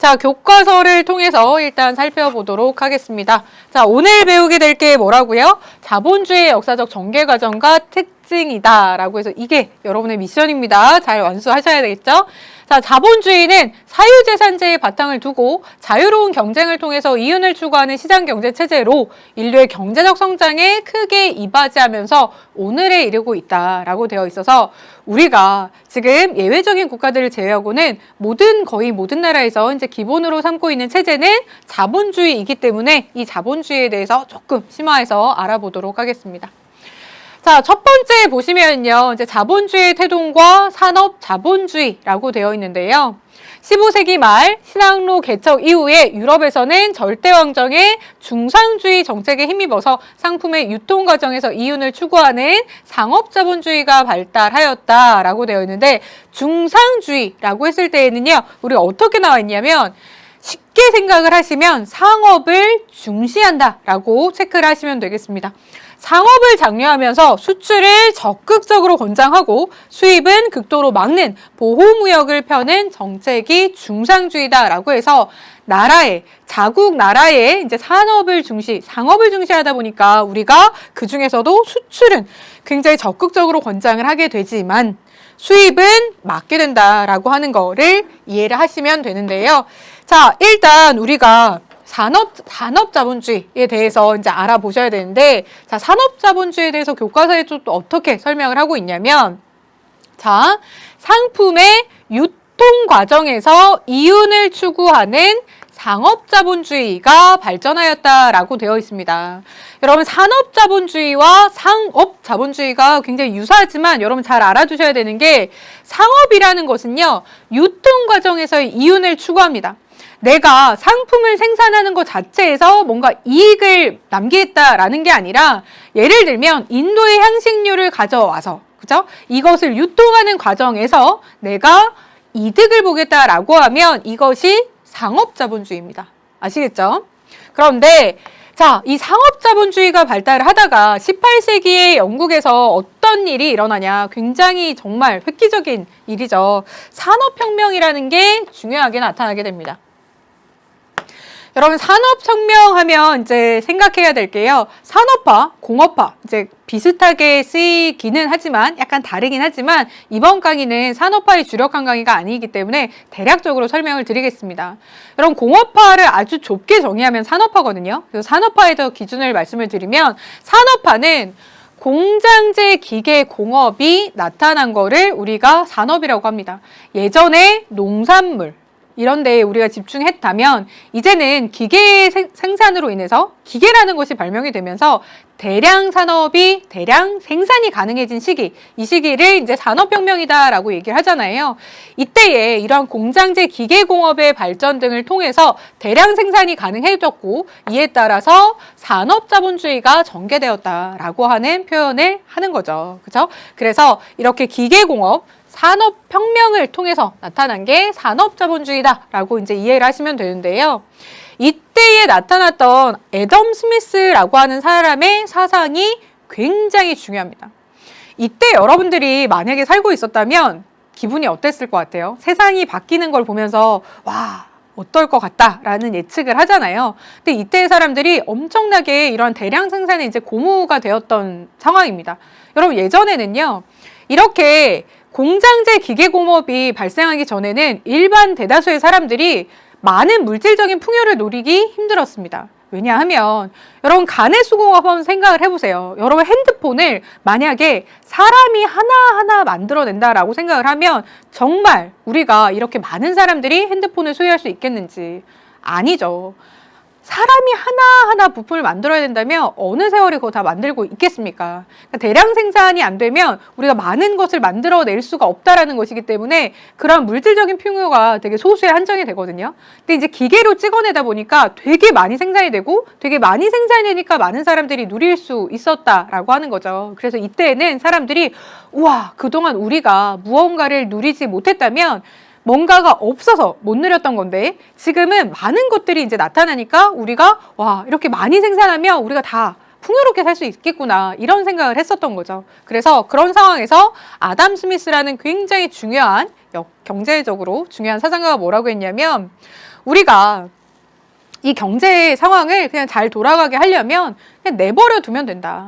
자, 교과서를 통해서 일단 살펴보도록 하겠습니다. 자, 오늘 배우게 될 게 뭐라고요? 자본주의의 역사적 전개 과정과 특징이다 라고 해서 이게 여러분의 미션입니다. 잘 완수하셔야 되겠죠? 자, 자본주의는 사유재산제의 바탕을 두고 자유로운 경쟁을 통해서 이윤을 추구하는 시장경제체제로 인류의 경제적 성장에 크게 이바지하면서 오늘에 이르고 있다라고 되어 있어서 우리가 지금 예외적인 국가들을 제외하고는 거의 모든 나라에서 이제 기본으로 삼고 있는 체제는 자본주의이기 때문에 이 자본주의에 대해서 조금 심화해서 알아보도록 하겠습니다. 자, 첫 번째 보시면요. 이제 자본주의의 태동과 산업 자본주의라고 되어 있는데요. 15세기 말 신항로 개척 이후에 유럽에서는 절대왕정의 중상주의 정책에 힘입어서 상품의 유통 과정에서 이윤을 추구하는 상업자본주의가 발달하였다라고 되어 있는데 중상주의라고 했을 때에는요. 우리가 어떻게 나와 있냐면 쉽게 생각을 하시면 상업을 중시한다라고 체크를 하시면 되겠습니다. 상업을 장려하면서 수출을 적극적으로 권장하고 수입은 극도로 막는 보호무역을 펴는 정책이 중상주의다라고 해서 자국 나라의 이제 상업을 중시하다 보니까 우리가 그 중에서도 수출은 굉장히 적극적으로 권장을 하게 되지만 수입은 막게 된다라고 하는 거를 이해를 하시면 되는데요. 자, 일단 우리가 산업자본주의에 대해서 이제 알아보셔야 되는데, 자, 산업자본주의에 대해서 교과서에 또 어떻게 설명을 하고 있냐면, 자, 상품의 유통 과정에서 이윤을 추구하는 상업자본주의가 발전하였다라고 되어 있습니다. 여러분, 산업자본주의와 상업자본주의가 굉장히 유사하지만 여러분 잘 알아두셔야 되는 게 상업이라는 것은요, 유통 과정에서의 이윤을 추구합니다. 내가 상품을 생산하는 것 자체에서 뭔가 이익을 남기겠다라는 게 아니라 예를 들면 인도의 향신료를 가져와서 그죠? 이것을 유통하는 과정에서 내가 이득을 보겠다라고 하면 이것이 상업자본주의입니다. 아시겠죠? 그런데 자, 이 상업자본주의가 발달을 하다가 18세기에 영국에서 어떤 일이 일어나냐. 굉장히 정말 획기적인 일이죠. 산업혁명이라는 게 중요하게 나타나게 됩니다. 여러분, 산업혁명 하면 이제 생각해야 될 게요. 산업화, 공업화, 이제 비슷하게 쓰이기는 하지만 약간 다르긴 하지만 이번 강의는 산업화에 주력한 강의가 아니기 때문에 대략적으로 설명을 드리겠습니다. 여러분, 공업화를 아주 좁게 정의하면 산업화거든요. 그래서 산업화에 대해서 기준을 말씀을 드리면 산업화는 공장제 기계 공업이 나타난 거를 우리가 산업이라고 합니다. 예전에 농산물, 이런 데에 우리가 집중했다면 이제는 기계 생산으로 인해서 기계라는 것이 발명이 되면서 대량 생산이 가능해진 시기, 이 시기를 이제 산업혁명이다라고 얘기를 하잖아요. 이때에 이러한 공장제 기계공업의 발전 등을 통해서 대량 생산이 가능해졌고 이에 따라서 산업자본주의가 전개되었다라고 하는 표현을 하는 거죠. 그렇죠? 그래서 이렇게 기계공업, 산업혁명을 통해서 나타난 게 산업자본주의다라고 이제 이해를 하시면 되는데요. 이때에 나타났던 애덤 스미스라고 하는 사람의 사상이 굉장히 중요합니다. 이때 여러분들이 만약에 살고 있었다면 기분이 어땠을 것 같아요? 세상이 바뀌는 걸 보면서 와, 어떨 것 같다라는 예측을 하잖아요. 근데 이때의 사람들이 엄청나게 이런 대량 생산에 이제 고무가 되었던 상황입니다. 여러분, 예전에는요, 이렇게 공장제 기계공업이 발생하기 전에는 일반 대다수의 사람들이 많은 물질적인 풍요를 누리기 힘들었습니다. 왜냐하면 여러분, 가내수공업 한번 생각을 해보세요. 여러분, 핸드폰을 만약에 사람이 하나하나 만들어낸다라고 생각을 하면 정말 우리가 이렇게 많은 사람들이 핸드폰을 소유할 수 있겠는지. 아니죠. 사람이 하나하나 부품을 만들어야 된다면 어느 세월에 그거 다 만들고 있겠습니까? 그러니까 대량 생산이 안 되면 우리가 많은 것을 만들어낼 수가 없다라는 것이기 때문에 그런 물질적인 풍요가 되게 소수에 한정이 되거든요. 근데 이제 기계로 찍어내다 보니까 되게 많이 생산이 되고 되게 많이 생산이 되니까 많은 사람들이 누릴 수 있었다라고 하는 거죠. 그래서 이때에는 사람들이 우와, 그동안 우리가 무언가를 누리지 못했다면 뭔가가 없어서 못 누렸던 건데 지금은 많은 것들이 이제 나타나니까 우리가 와, 이렇게 많이 생산하면 우리가 다 풍요롭게 살 수 있겠구나, 이런 생각을 했었던 거죠. 그래서 그런 상황에서 아담 스미스라는 굉장히 중요한 경제적으로 중요한 사상가가 뭐라고 했냐면 우리가 이 경제 상황을 그냥 잘 돌아가게 하려면 그냥 내버려 두면 된다.